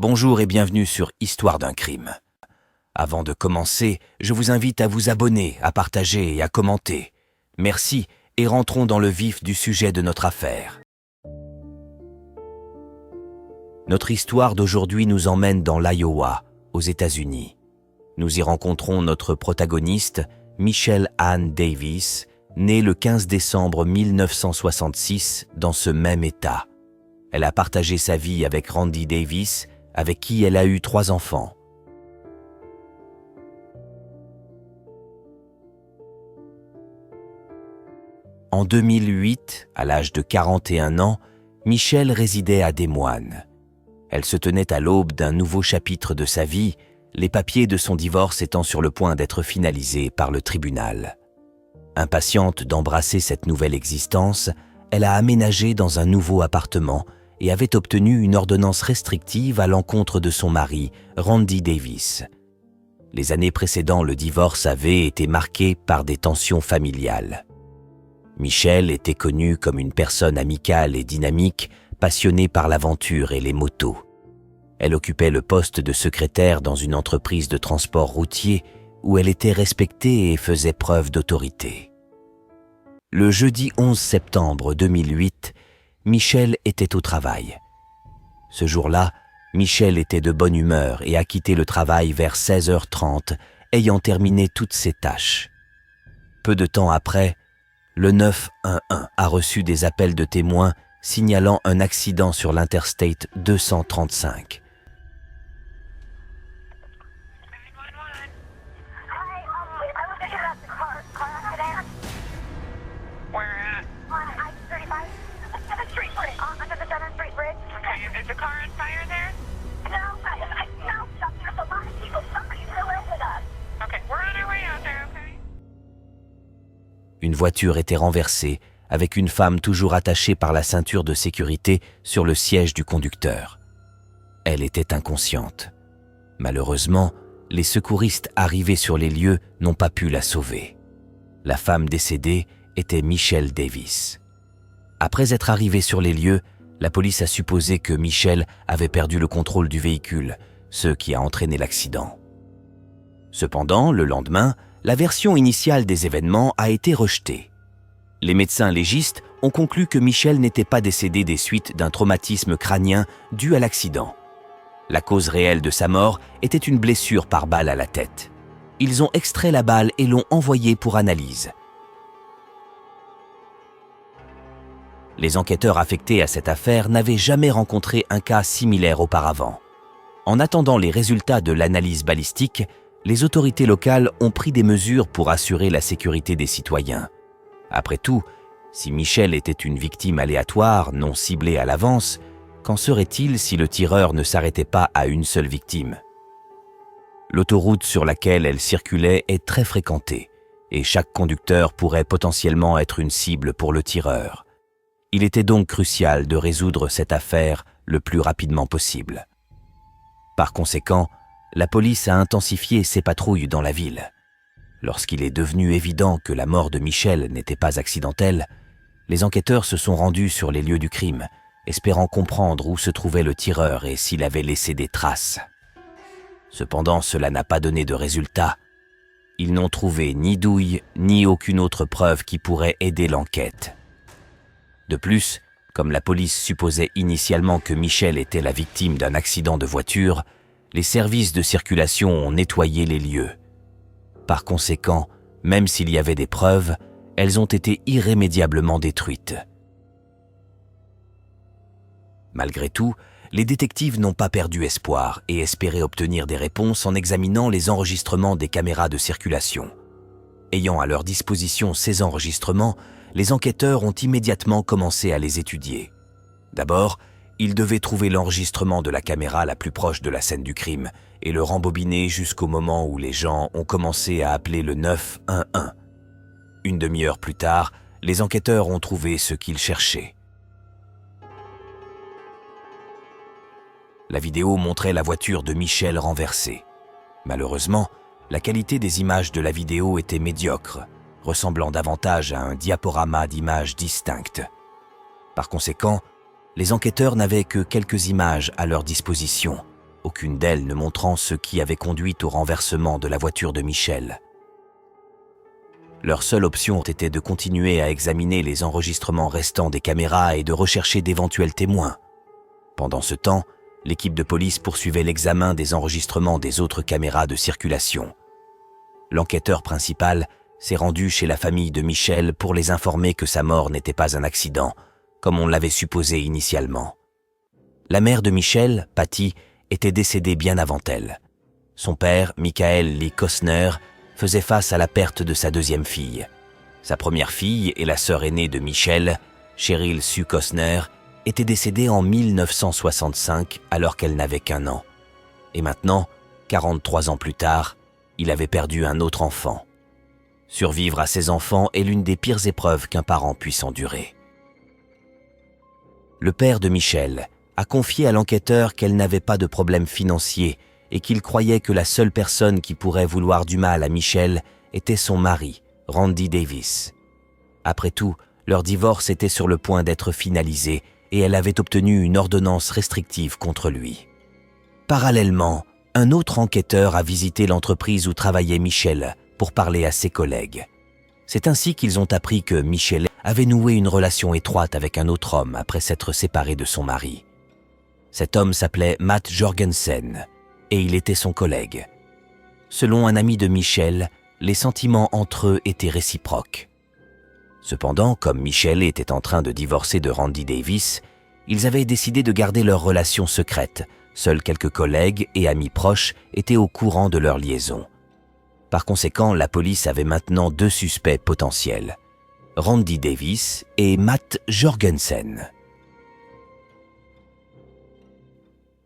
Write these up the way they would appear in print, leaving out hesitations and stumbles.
Bonjour et bienvenue sur Histoire d'un crime. Avant de commencer, je vous invite à vous abonner, à partager et à commenter. Merci et rentrons dans le vif du sujet de notre affaire. Notre histoire d'aujourd'hui nous emmène dans l'Iowa, aux États-Unis. Nous y rencontrons notre protagoniste, Michelle Ann Davis, née le 15 décembre 1966 dans ce même État. Elle a partagé sa vie avec Randy Davis, avec qui elle a eu 3 enfants. En 2008, à l'âge de 41 ans, Michelle résidait à Des Moines. Elle se tenait à l'aube d'un nouveau chapitre de sa vie, les papiers de son divorce étant sur le point d'être finalisés par le tribunal. Impatiente d'embrasser cette nouvelle existence, elle a aménagé dans un nouveau appartement et avait obtenu une ordonnance restrictive à l'encontre de son mari, Randy Davis. Les années précédant le divorce avaient été marquées par des tensions familiales. Michelle était connue comme une personne amicale et dynamique, passionnée par l'aventure et les motos. Elle occupait le poste de secrétaire dans une entreprise de transport routier où elle était respectée et faisait preuve d'autorité. Le jeudi 11 septembre 2008, Michelle était au travail. Ce jour-là, Michelle était de bonne humeur et a quitté le travail vers 16h30, ayant terminé toutes ses tâches. Peu de temps après, le 911 a reçu des appels de témoins signalant un accident sur l'Interstate 235. Une voiture était renversée, avec une femme toujours attachée par la ceinture de sécurité sur le siège du conducteur. Elle était inconsciente. Malheureusement, les secouristes arrivés sur les lieux n'ont pas pu la sauver. La femme décédée était Michelle Davis. Après être arrivée sur les lieux, la police a supposé que Michelle avait perdu le contrôle du véhicule, ce qui a entraîné l'accident. Cependant, le lendemain, la version initiale des événements a été rejetée. Les médecins légistes ont conclu que Michelle n'était pas décédée des suites d'un traumatisme crânien dû à l'accident. La cause réelle de sa mort était une blessure par balle à la tête. Ils ont extrait la balle et l'ont envoyée pour analyse. Les enquêteurs affectés à cette affaire n'avaient jamais rencontré un cas similaire auparavant. En attendant les résultats de l'analyse balistique, les autorités locales ont pris des mesures pour assurer la sécurité des citoyens. Après tout, si Michelle était une victime aléatoire, non ciblée à l'avance, qu'en serait-il si le tireur ne s'arrêtait pas à une seule victime? L'autoroute sur laquelle elle circulait est très fréquentée, et chaque conducteur pourrait potentiellement être une cible pour le tireur. Il était donc crucial de résoudre cette affaire le plus rapidement possible. Par conséquent, la police a intensifié ses patrouilles dans la ville. Lorsqu'il est devenu évident que la mort de Michelle n'était pas accidentelle, les enquêteurs se sont rendus sur les lieux du crime, espérant comprendre où se trouvait le tireur et s'il avait laissé des traces. Cependant, cela n'a pas donné de résultat. Ils n'ont trouvé ni douille, ni aucune autre preuve qui pourrait aider l'enquête. De plus, comme la police supposait initialement que Michelle était la victime d'un accident de voiture, les services de circulation ont nettoyé les lieux. Par conséquent, même s'il y avait des preuves, elles ont été irrémédiablement détruites. Malgré tout, les détectives n'ont pas perdu espoir et espéraient obtenir des réponses en examinant les enregistrements des caméras de circulation. Ayant à leur disposition ces enregistrements, les enquêteurs ont immédiatement commencé à les étudier. D'abord, ils devaient trouver l'enregistrement de la caméra la plus proche de la scène du crime et le rembobiner jusqu'au moment où les gens ont commencé à appeler le 911. Une demi-heure plus tard, les enquêteurs ont trouvé ce qu'ils cherchaient. La vidéo montrait la voiture de Michelle renversée. Malheureusement, la qualité des images de la vidéo était médiocre, ressemblant davantage à un diaporama d'images distinctes. Par conséquent, les enquêteurs n'avaient que quelques images à leur disposition, aucune d'elles ne montrant ce qui avait conduit au renversement de la voiture de Michel. Leur seule option était de continuer à examiner les enregistrements restants des caméras et de rechercher d'éventuels témoins. Pendant ce temps, l'équipe de police poursuivait l'examen des enregistrements des autres caméras de circulation. L'enquêteur principal s'est rendu chez la famille de Michel pour les informer que sa mort n'était pas un accident, comme on l'avait supposé initialement. La mère de Michel, Patty, était décédée bien avant elle. Son père, Michael Lee Costner, faisait face à la perte de sa deuxième fille. Sa première fille et la sœur aînée de Michel, Cheryl Sue Costner, étaient décédées en 1965 alors qu'elle n'avait qu'1 an. Et maintenant, 43 ans plus tard, il avait perdu un autre enfant. Survivre à ses enfants est l'une des pires épreuves qu'un parent puisse endurer. Le père de Michel a confié à l'enquêteur qu'elle n'avait pas de problème financier et qu'il croyait que la seule personne qui pourrait vouloir du mal à Michel était son mari, Randy Davis. Après tout, leur divorce était sur le point d'être finalisé et elle avait obtenu une ordonnance restrictive contre lui. Parallèlement, un autre enquêteur a visité l'entreprise où travaillait Michel pour parler à ses collègues. C'est ainsi qu'ils ont appris que Michel avait noué une relation étroite avec un autre homme après s'être séparé de son mari. Cet homme s'appelait Matt Jorgensen et il était son collègue. Selon un ami de Michel, les sentiments entre eux étaient réciproques. Cependant, comme Michel était en train de divorcer de Randy Davis, ils avaient décidé de garder leur relation secrète. Seuls quelques collègues et amis proches étaient au courant de leur liaison. Par conséquent, la police avait maintenant 2 suspects potentiels, Randy Davis et Matt Jorgensen.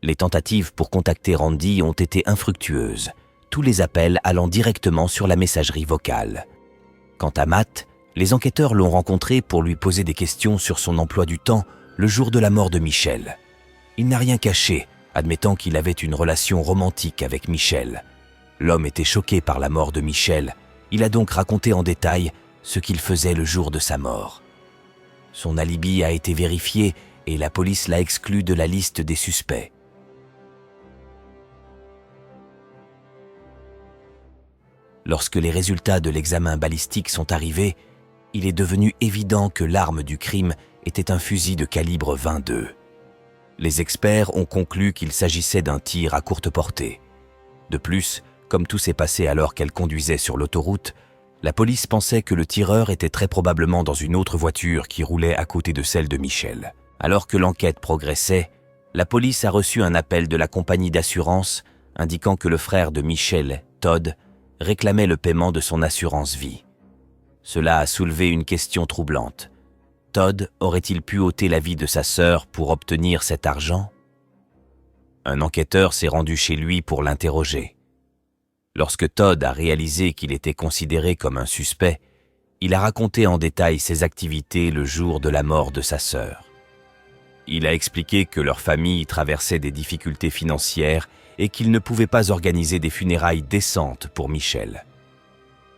Les tentatives pour contacter Randy ont été infructueuses, tous les appels allant directement sur la messagerie vocale. Quant à Matt, les enquêteurs l'ont rencontré pour lui poser des questions sur son emploi du temps le jour de la mort de Michel. Il n'a rien caché, admettant qu'il avait une relation romantique avec Michel. L'homme était choqué par la mort de Michel. Il a donc raconté en détail ce qu'il faisait le jour de sa mort. Son alibi a été vérifié et la police l'a exclu de la liste des suspects. Lorsque les résultats de l'examen balistique sont arrivés, il est devenu évident que l'arme du crime était un fusil de calibre 22. Les experts ont conclu qu'il s'agissait d'un tir à courte portée. De plus, comme tout s'est passé alors qu'elle conduisait sur l'autoroute, la police pensait que le tireur était très probablement dans une autre voiture qui roulait à côté de celle de Michel. Alors que l'enquête progressait, la police a reçu un appel de la compagnie d'assurance indiquant que le frère de Michel, Todd, réclamait le paiement de son assurance vie. Cela a soulevé une question troublante. Todd aurait-il pu ôter la vie de sa sœur pour obtenir cet argent? Un enquêteur s'est rendu chez lui pour l'interroger. Lorsque Todd a réalisé qu'il était considéré comme un suspect, il a raconté en détail ses activités le jour de la mort de sa sœur. Il a expliqué que leur famille traversait des difficultés financières et qu'il ne pouvait pas organiser des funérailles décentes pour Michel.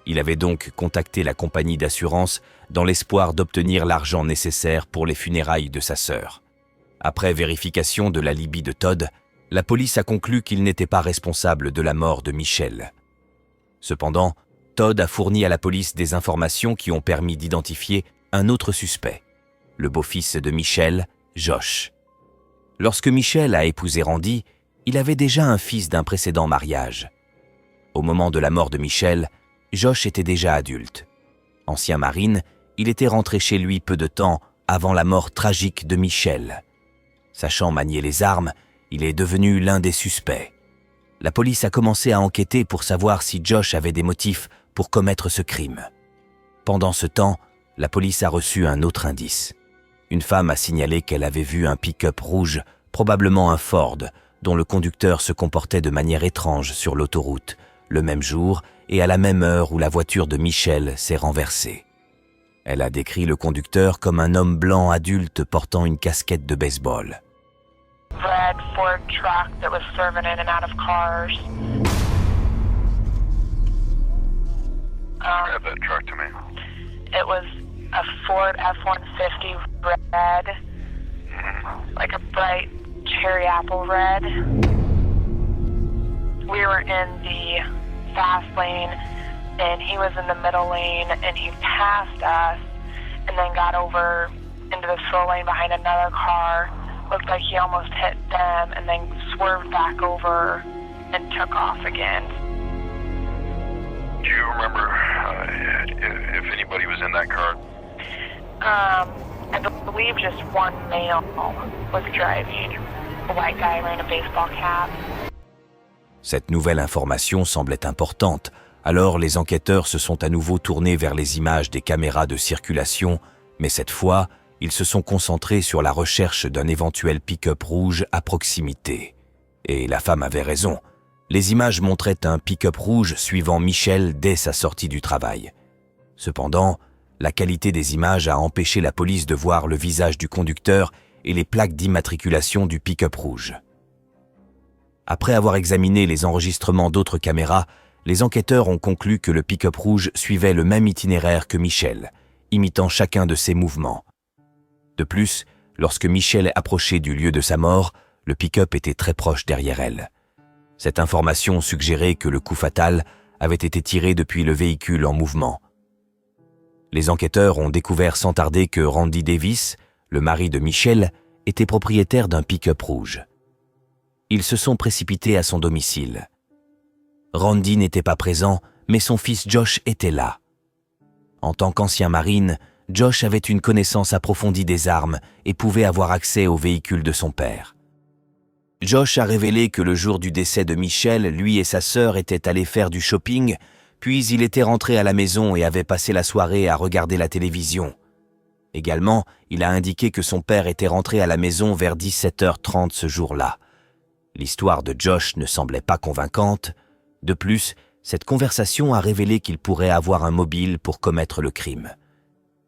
Il avait donc contacté la compagnie d'assurance dans l'espoir d'obtenir l'argent nécessaire pour les funérailles de sa sœur. Après vérification de l'alibi de Todd, la police a conclu qu'il n'était pas responsable de la mort de Michel. Cependant, Todd a fourni à la police des informations qui ont permis d'identifier un autre suspect, le beau-fils de Michel, Josh. Lorsque Michel a épousé Randy, il avait déjà un fils d'un précédent mariage. Au moment de la mort de Michel, Josh était déjà adulte. Ancien marine, il était rentré chez lui peu de temps avant la mort tragique de Michel. Sachant manier les armes, il est devenu l'un des suspects. La police a commencé à enquêter pour savoir si Josh avait des motifs pour commettre ce crime. Pendant ce temps, la police a reçu un autre indice. Une femme a signalé qu'elle avait vu un pick-up rouge, probablement un Ford, dont le conducteur se comportait de manière étrange sur l'autoroute, le même jour et à la même heure où la voiture de Michel s'est renversée. Elle a décrit le conducteur comme un homme blanc adulte portant une casquette de baseball. Red Ford truck that was serving in and out of cars. Describe that truck to me. It was a Ford F-150 red, like a bright cherry apple red. we were in the fast lane and he was in the middle lane and he passed us and then got over into the slow lane behind another car. Looked like he almost hit them and then swerved back over and took off again. Do you remember if anybody was in that car? I believe just one male was driving. A white guy wearing a baseball cap. Cette nouvelle information semblait importante, alors les enquêteurs se sont à nouveau tournés vers les images des caméras de circulation, mais cette fois, ils se sont concentrés sur la recherche d'un éventuel pick-up rouge à proximité. Et la femme avait raison. Les images montraient un pick-up rouge suivant Michel dès sa sortie du travail. Cependant, la qualité des images a empêché la police de voir le visage du conducteur et les plaques d'immatriculation du pick-up rouge. Après avoir examiné les enregistrements d'autres caméras, les enquêteurs ont conclu que le pick-up rouge suivait le même itinéraire que Michel, imitant chacun de ses mouvements. De plus, lorsque Michel approchait du lieu de sa mort, le pick-up était très proche derrière elle. Cette information suggérait que le coup fatal avait été tiré depuis le véhicule en mouvement. Les enquêteurs ont découvert sans tarder que Randy Davis, le mari de Michel, était propriétaire d'un pick-up rouge. Ils se sont précipités à son domicile. Randy n'était pas présent, mais son fils Josh était là. En tant qu'ancien marine, Josh avait une connaissance approfondie des armes et pouvait avoir accès au véhicule de son père. Josh a révélé que le jour du décès de Michel, lui et sa sœur étaient allés faire du shopping, puis il était rentré à la maison et avait passé la soirée à regarder la télévision. Également, il a indiqué que son père était rentré à la maison vers 17h30 ce jour-là. L'histoire de Josh ne semblait pas convaincante. De plus, cette conversation a révélé qu'il pourrait avoir un mobile pour commettre le crime.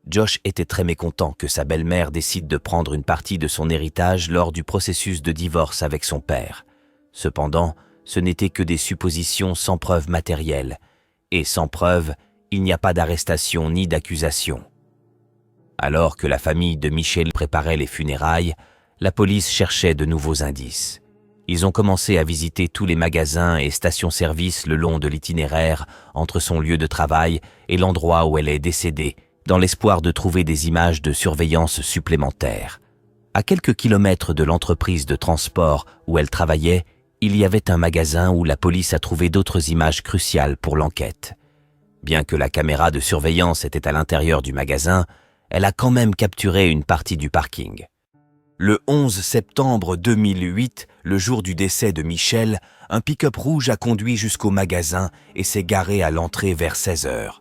Josh était très mécontent que sa belle-mère décide de prendre une partie de son héritage lors du processus de divorce avec son père. Cependant, ce n'étaient que des suppositions sans preuve matérielle. Et sans preuve, il n'y a pas d'arrestation ni d'accusation. Alors que la famille de Michel préparait les funérailles, la police cherchait de nouveaux indices. Ils ont commencé à visiter tous les magasins et stations-service le long de l'itinéraire entre son lieu de travail et l'endroit où elle est décédée, dans l'espoir de trouver des images de surveillance supplémentaires. À quelques kilomètres de l'entreprise de transport où elle travaillait, il y avait un magasin où la police a trouvé d'autres images cruciales pour l'enquête. Bien que la caméra de surveillance était à l'intérieur du magasin, elle a quand même capturé une partie du parking. Le 11 septembre 2008, le jour du décès de Michel, un pick-up rouge a conduit jusqu'au magasin et s'est garé à l'entrée vers 16h.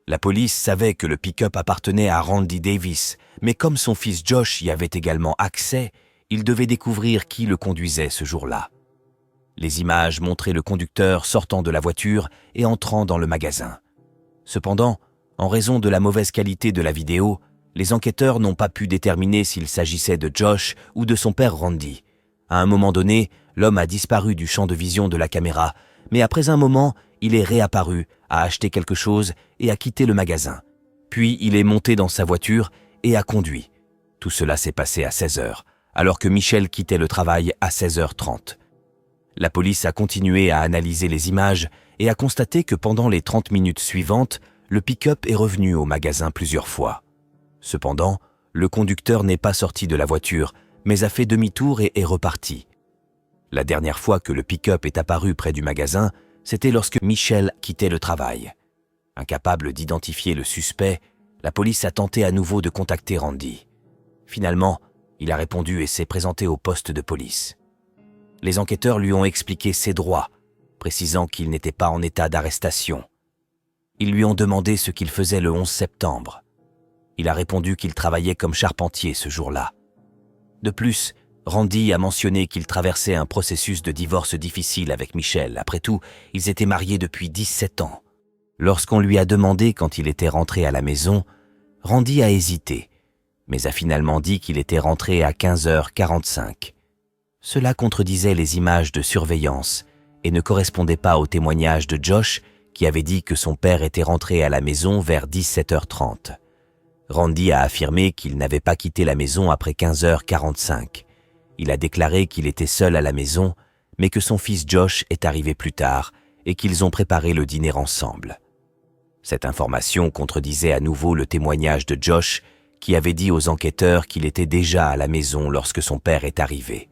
La police savait que le pick-up appartenait à Randy Davis, mais comme son fils Josh y avait également accès, il devait découvrir qui le conduisait ce jour-là. Les images montraient le conducteur sortant de la voiture et entrant dans le magasin. Cependant, en raison de la mauvaise qualité de la vidéo, les enquêteurs n'ont pas pu déterminer s'il s'agissait de Josh ou de son père Randy. À un moment donné, l'homme a disparu du champ de vision de la caméra, mais après un moment, il est réapparu, a acheté quelque chose et a quitté le magasin. Puis il est monté dans sa voiture et a conduit. Tout cela s'est passé à 16h, alors que Michel quittait le travail à 16h30. La police a continué à analyser les images et a constaté que pendant les 30 minutes suivantes, le pick-up est revenu au magasin plusieurs fois. Cependant, le conducteur n'est pas sorti de la voiture, mais a fait demi-tour et est reparti. La dernière fois que le pick-up est apparu près du magasin, c'était lorsque Michel quittait le travail. Incapable d'identifier le suspect, la police a tenté à nouveau de contacter Randy. Finalement, il a répondu et s'est présenté au poste de police. Les enquêteurs lui ont expliqué ses droits, précisant qu'il n'était pas en état d'arrestation. Ils lui ont demandé ce qu'il faisait le 11 septembre. Il a répondu qu'il travaillait comme charpentier ce jour-là. De plus, Randy a mentionné qu'il traversait un processus de divorce difficile avec Michel. Après tout, ils étaient mariés depuis 17 ans. Lorsqu'on lui a demandé quand il était rentré à la maison, Randy a hésité, mais a finalement dit qu'il était rentré à 15h45. Cela contredisait les images de surveillance et ne correspondait pas au témoignage de Josh qui avait dit que son père était rentré à la maison vers 17h30. Randy a affirmé qu'il n'avait pas quitté la maison après 15h45. Il a déclaré qu'il était seul à la maison, mais que son fils Josh est arrivé plus tard et qu'ils ont préparé le dîner ensemble. Cette information contredisait à nouveau le témoignage de Josh, qui avait dit aux enquêteurs qu'il était déjà à la maison lorsque son père est arrivé.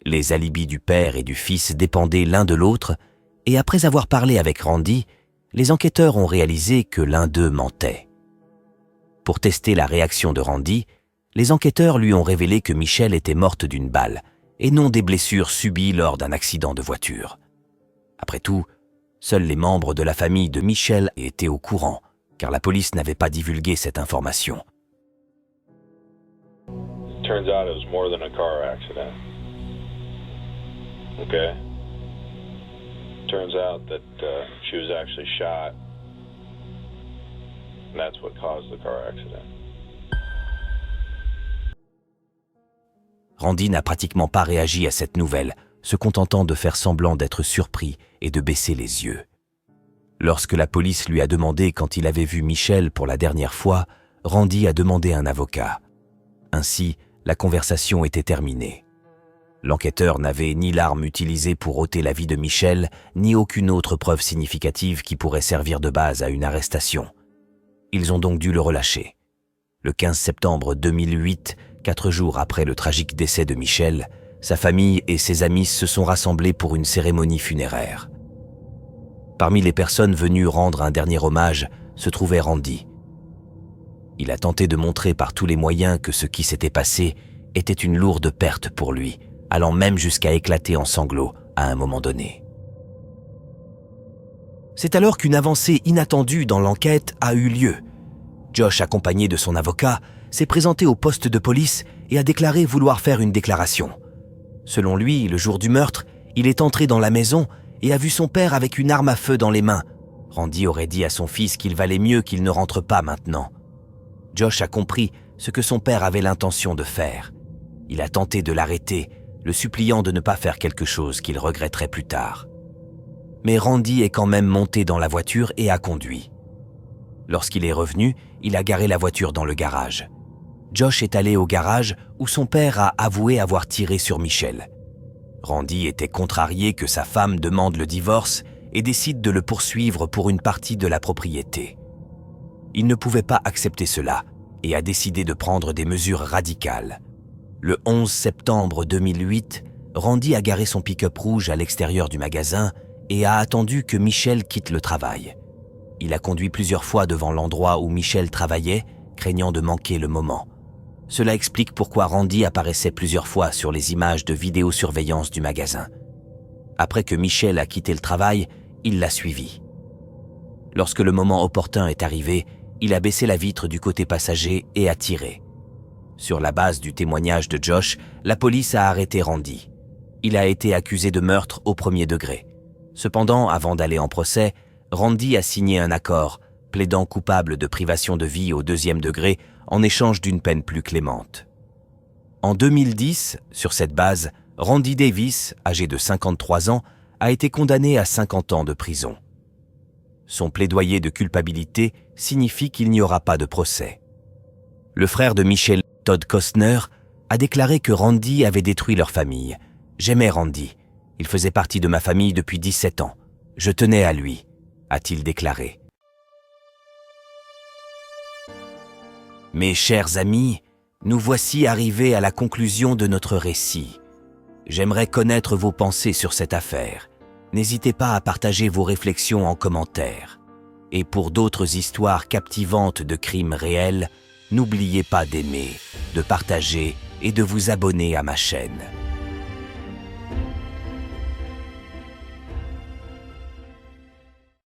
Les alibis du père et du fils dépendaient l'un de l'autre, et après avoir parlé avec Randy, les enquêteurs ont réalisé que l'un d'eux mentait. Pour tester la réaction de Randy, les enquêteurs lui ont révélé que Michelle était morte d'une balle, et non des blessures subies lors d'un accident de voiture. Après tout, seuls les membres de la famille de Michelle étaient au courant, car la police n'avait pas divulgué cette information. Turns out it was more than a car accident. Okay? Turns out that she was actually shot, and that's what caused the car accident. Randy n'a pratiquement pas réagi à cette nouvelle, se contentant de faire semblant d'être surpris et de baisser les yeux. Lorsque la police lui a demandé quand il avait vu Michelle pour la dernière fois, Randy a demandé un avocat. Ainsi, la conversation était terminée. L'enquêteur n'avait ni l'arme utilisée pour ôter la vie de Michelle, ni aucune autre preuve significative qui pourrait servir de base à une arrestation. Ils ont donc dû le relâcher. Le 15 septembre 2008, 4 jours après le tragique décès de Michelle, sa famille et ses amis se sont rassemblés pour une cérémonie funéraire. Parmi les personnes venues rendre un dernier hommage se trouvait Randy. Il a tenté de montrer par tous les moyens que ce qui s'était passé était une lourde perte pour lui, allant même jusqu'à éclater en sanglots à un moment donné. C'est alors qu'une avancée inattendue dans l'enquête a eu lieu. Josh, accompagné de son avocat, s'est présenté au poste de police et a déclaré vouloir faire une déclaration. Selon lui, le jour du meurtre, il est entré dans la maison et a vu son père avec une arme à feu dans les mains. Randy aurait dit à son fils qu'il valait mieux qu'il ne rentre pas maintenant. Josh a compris ce que son père avait l'intention de faire. Il a tenté de l'arrêter, le suppliant de ne pas faire quelque chose qu'il regretterait plus tard. Mais Randy est quand même monté dans la voiture et a conduit. Lorsqu'il est revenu, il a garé la voiture dans le garage. Josh est allé au garage où son père a avoué avoir tiré sur Michelle. Randy était contrarié que sa femme demande le divorce et décide de le poursuivre pour une partie de la propriété. Il ne pouvait pas accepter cela et a décidé de prendre des mesures radicales. Le 11 septembre 2008, Randy a garé son pick-up rouge à l'extérieur du magasin et a attendu que Michelle quitte le travail. Il a conduit plusieurs fois devant l'endroit où Michelle travaillait, craignant de manquer le moment. Cela explique pourquoi Randy apparaissait plusieurs fois sur les images de vidéosurveillance du magasin. Après que Michelle a quitté le travail, il l'a suivi. Lorsque le moment opportun est arrivé, il a baissé la vitre du côté passager et a tiré. Sur la base du témoignage de Josh, la police a arrêté Randy. Il a été accusé de meurtre au premier degré. Cependant, avant d'aller en procès, Randy a signé un accord, plaidant coupable de privation de vie au deuxième degré en échange d'une peine plus clémente. En 2010, sur cette base, Randy Davis, âgé de 53 ans, a été condamné à 50 ans de prison. Son plaidoyer de culpabilité signifie qu'il n'y aura pas de procès. Le frère de Michelle, Todd Costner, a déclaré que Randy avait détruit leur famille. « J'aimais Randy. Il faisait partie de ma famille depuis 17 ans. Je tenais à lui », a-t-il déclaré. Mes chers amis, nous voici arrivés à la conclusion de notre récit. J'aimerais connaître vos pensées sur cette affaire. N'hésitez pas à partager vos réflexions en commentaire. Et pour d'autres histoires captivantes de crimes réels, n'oubliez pas d'aimer, de partager et de vous abonner à ma chaîne.